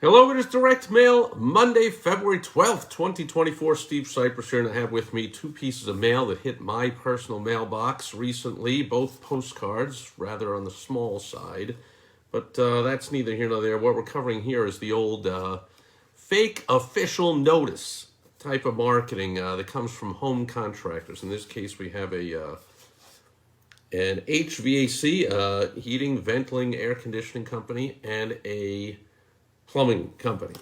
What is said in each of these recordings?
Hello, it is Direct Mail, Monday, February 12th, 2024. Steve Sipress here, and I have with me two pieces of mail that hit my personal mailbox recently, both postcards, rather on the small side, but that's neither here nor there. What we're covering here is the old fake official notice type of marketing that comes from home contractors. In this case, we have an HVAC, heating, ventilating, air conditioning company, and a plumbing company.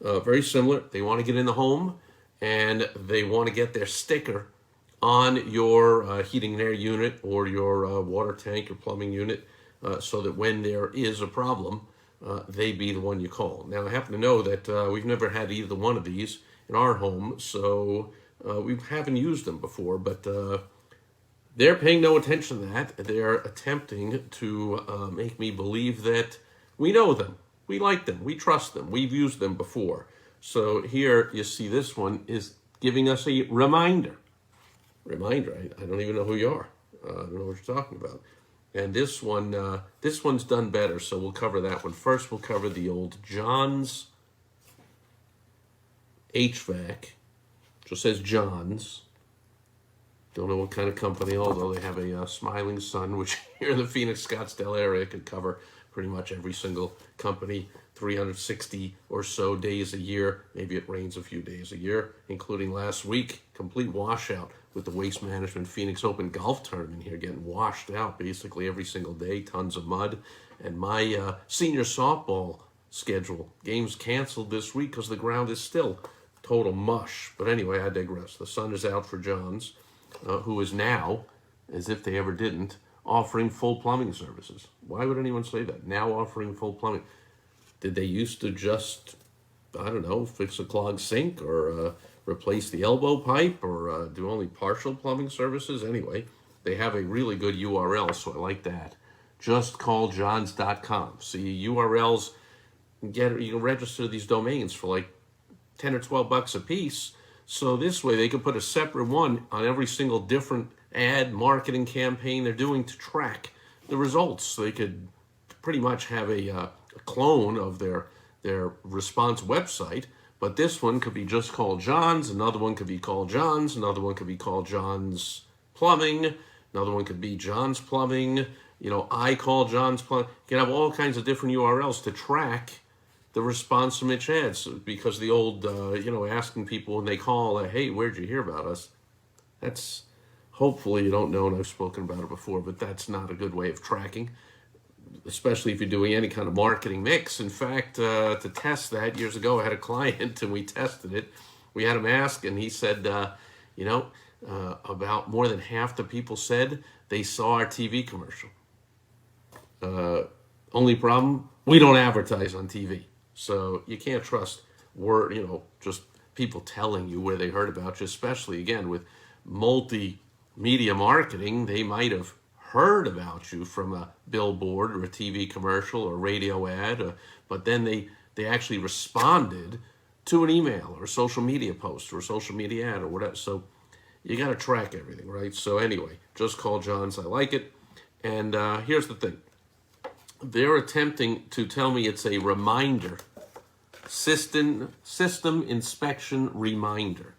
Very similar. They want to get in the home and they want to get their sticker on your heating and air unit or your water tank or plumbing unit so that when there is a problem, they be the one you call. Now, I happen to know that we've never had either one of these in our home, so we haven't used them before, but they're paying no attention to that. They're attempting to make me believe that we know them. We like them. We trust them. We've used them before. So here you see this one is giving us a reminder. Reminder. I don't even know who you are. I don't know what you're talking about. And this one's done better. So we'll cover that one. First, we'll cover the old John's HVAC. Just says John's. Don't know what kind of company, although they have a smiling sun, which here in the Phoenix, Scottsdale area could cover pretty much every single company, 360 or so days a year. Maybe it rains a few days a year, including last week. Complete washout with the Waste Management Phoenix Open Golf Tournament here, getting washed out basically every single day, tons of mud. And my senior softball schedule, games canceled this week because the ground is still total mush. But anyway, I digress. The sun is out for John's, who is now, as if they ever didn't, offering full plumbing services. Why would anyone say that? Now offering full plumbing. Did they used to just, I don't know, fix a clogged sink or replace the elbow pipe or do only partial plumbing services? Anyway, they have a really good URL, so I like that. JustCallJohns.com. See, URLs, you can register these domains for like 10 or 12 bucks a piece. So this way they could put a separate one on every single different ad marketing campaign they're doing to track the results. So they could pretty much have a clone of their response website, but this one could be just called John's, another one could be called John's, another one could be called John's Plumbing, another one could be John's Plumbing, I call John's Plumbing. You can have all kinds of different URLs to track the response from each ads, because the old, asking people when they call, hey, where'd you hear about us? That's, hopefully you don't know, and I've spoken about it before, but that's not a good way of tracking, especially if you're doing any kind of marketing mix. In fact, to test that, years ago, I had a client and we tested it. We had him ask, and he said, about more than half the people said they saw our TV commercial. Only problem, we don't advertise on TV. So you can't trust just people telling you where they heard about you, especially, again, with multimedia marketing. They might have heard about you from a billboard or a TV commercial or radio ad, but then they actually responded to an email or a social media post or a social media ad or whatever. So you got to track everything, right? So anyway, Just Call John's. I like it. And here's the thing. They're attempting to tell me it's a reminder, system inspection reminder.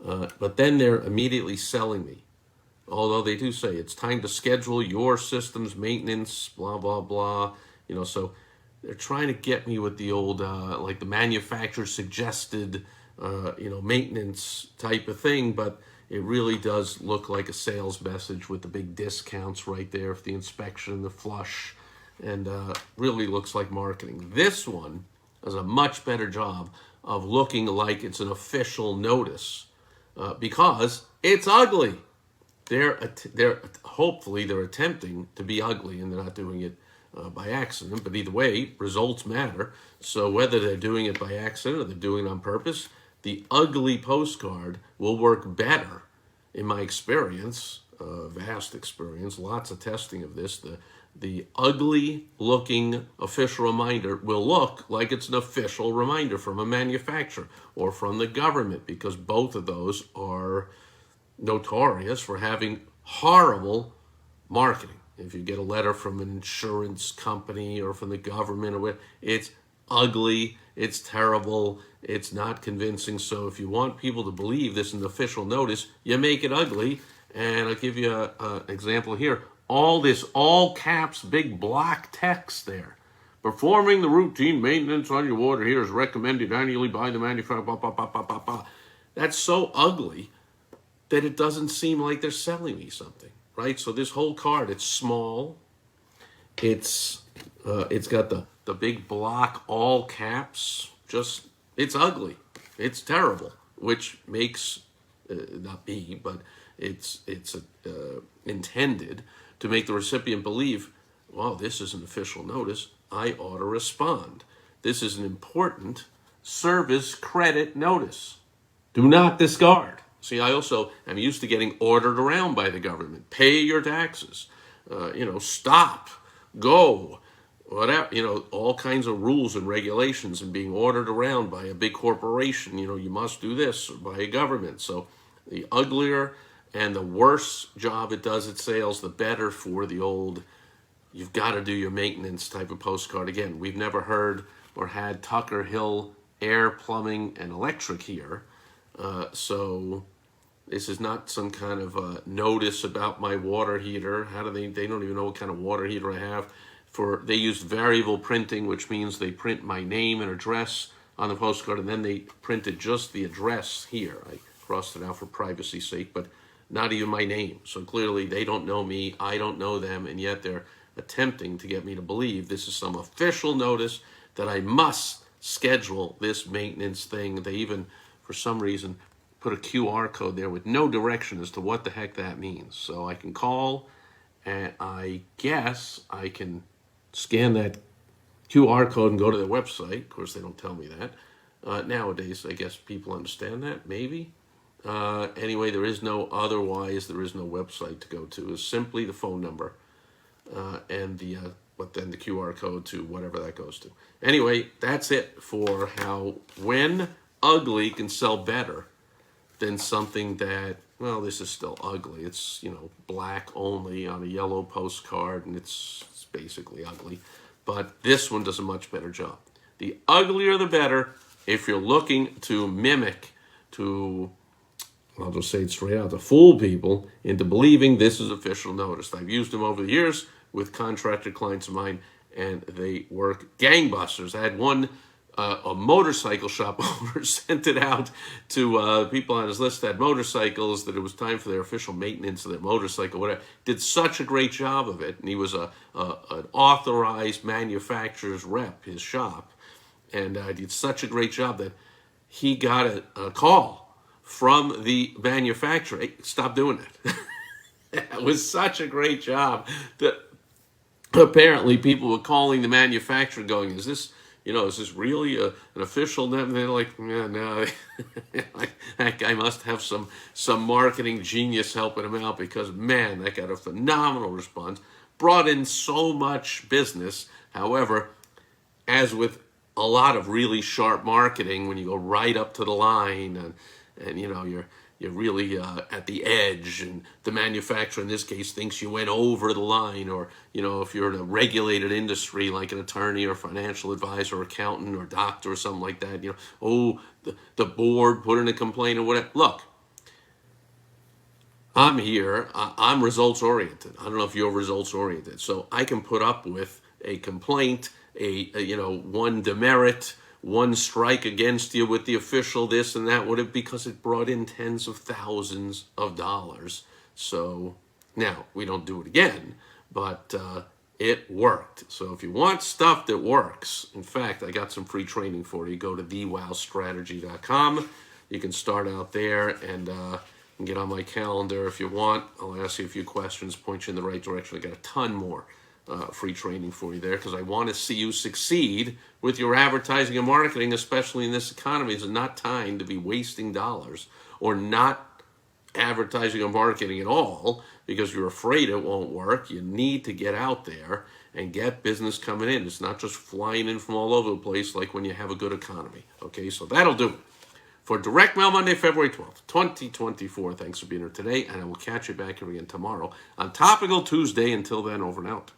But then they're immediately selling me. Although they do say it's time to schedule your system's maintenance, blah, blah, blah. So they're trying to get me with the old, like the manufacturer suggested, maintenance type of thing. But it really does look like a sales message with the big discounts right there for the inspection, the flush, and really looks like marketing. This one does a much better job of looking like it's an official notice because it's ugly. Hopefully they're attempting to be ugly and they're not doing it by accident. But either way, results matter. So whether they're doing it by accident or they're doing it on purpose, the ugly postcard will work better, in my experience, vast experience, lots of testing of this. The ugly looking official reminder will look like it's an official reminder from a manufacturer or from the government, because both of those are notorious for having horrible marketing. If you get a letter from an insurance company or from the government or whatever, it's ugly It's terrible. It's not convincing. So if you want people to believe this is an official notice, you make it ugly. And I'll give you an example here. All caps, big block text there. Performing the routine maintenance on your water here is recommended annually by the manufacturer. Blah, blah, blah, blah, blah, blah. That's so ugly that it doesn't seem like they're selling me something, right? So this whole card, it's small. It's got the big block, all caps. It's ugly. It's terrible, which makes, not me, but it's intended to make the recipient believe, well, this is an official notice. I ought to respond. This is an important service credit notice. Do not discard. See, I also am used to getting ordered around by the government. Pay your taxes. Stop. Go. Whatever. All kinds of rules and regulations and being ordered around by a big corporation. You must do this, or by a government. So the uglier and the worse job it does at sales, the better for the old, you've got to do your maintenance type of postcard. Again, we've never heard or had Tucker Hill Air, Plumbing, and Electric here. So this is not some kind of notice about my water heater. How do they don't even know what kind of water heater I have. They use variable printing, which means they print my name and address on the postcard, and then they printed just the address here. I crossed it out for privacy's sake, but not even my name. So clearly they don't know me, I don't know them, and yet they're attempting to get me to believe this is some official notice that I must schedule this maintenance thing. They even, for some reason, put a QR code there with no direction as to what the heck that means. So I can call, and I guess I can scan that QR code and go to their website. Of course, they don't tell me that. Nowadays, I guess people understand that, maybe. Anyway, there is no website to go to. It's simply the phone number and then the QR code to whatever that goes to. Anyway, that's it for when ugly can sell better than something that, well, this is still ugly. It's, black only on a yellow postcard, and it's basically ugly. But this one does a much better job. The uglier the better if you're looking to mimic, I'll just say it straight out, to fool people into believing this is official notice. I've used them over the years with contractor clients of mine, and they work gangbusters. I had one, a motorcycle shop owner sent it out to people on his list that had motorcycles, that it was time for their official maintenance of their motorcycle, whatever. Did such a great job of it, and he was an authorized manufacturer's rep, his shop, and did such a great job that he got a call from the manufacturer. Hey, stop doing that. It was such a great job that apparently people were calling the manufacturer going, is this really an official? And they're like, yeah, no, that guy must have some marketing genius helping him out, because, man, that got a phenomenal response. Brought in so much business. However, as with a lot of really sharp marketing, when you go right up to the line and you're really at the edge, and the manufacturer in this case thinks you went over the line, or if you're in a regulated industry like an attorney or financial advisor or accountant or doctor or something like that, the board put in a complaint or whatever. Look, I'm here, I'm results oriented. I don't know if you're results oriented, so I can put up with a complaint, one demerit, one strike against you with the official this and that, because it brought in tens of thousands of dollars. So now we don't do it again, but it worked. So if you want stuff that works, in fact, I got some free training for you. Go to thewowstrategy.com. You can start out there and get on my calendar if you want. I'll ask you a few questions, point you in the right direction. I got a ton more free training for you there, because I want to see you succeed with your advertising and marketing, especially in this economy. It's not time to be wasting dollars or not advertising or marketing at all because you're afraid it won't work. You need to get out there and get business coming in. It's not just flying in from all over the place like when you have a good economy. Okay, so that'll do it for Direct Mail Monday, February 12th, 2024. Thanks for being here today, and I will catch you back here again tomorrow on Topical Tuesday. Until then, over and out.